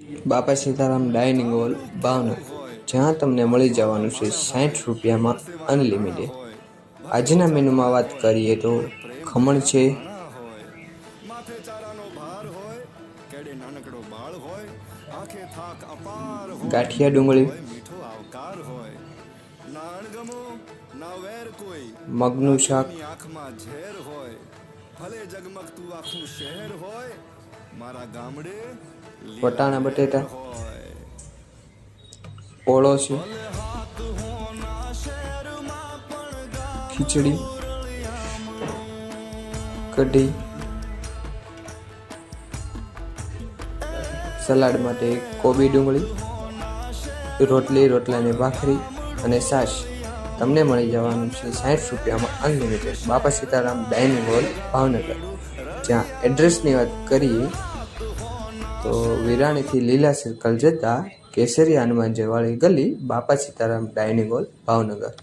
બાપા Sitaram dining hall Bhavnagar, જ્યાં તમને મળી જવાનું છે 60 રૂપિયામાં અનલિમિટેડ। આજના મેનુમાં વાત કરીએ તો ખમણ છે, ગાંઠિયા ડુંગળી, મગનું શાક, વટાણા બટેટા, ઓળો છે, ખીચડી, કઢી, સલાડ માટે કોબી ડુંગળી, રોટલી, રોટલાની ભાખરી અને છાશ તમને મળી જવાનું છે 60 રૂપિયામાં અનલિમિટેડ બાપા સીતારામ ડાઇનિંગ હોલ ભાવનગર। જ્યાં એડ્રેસની વાત કરીએ તો વિરાણીથી લીલા સર્કલ જતા કેસરી હનુમાનજી વાળી ગલી, બાપા સીતારામ ડાઇનિંગ હોલ ભાવનગર।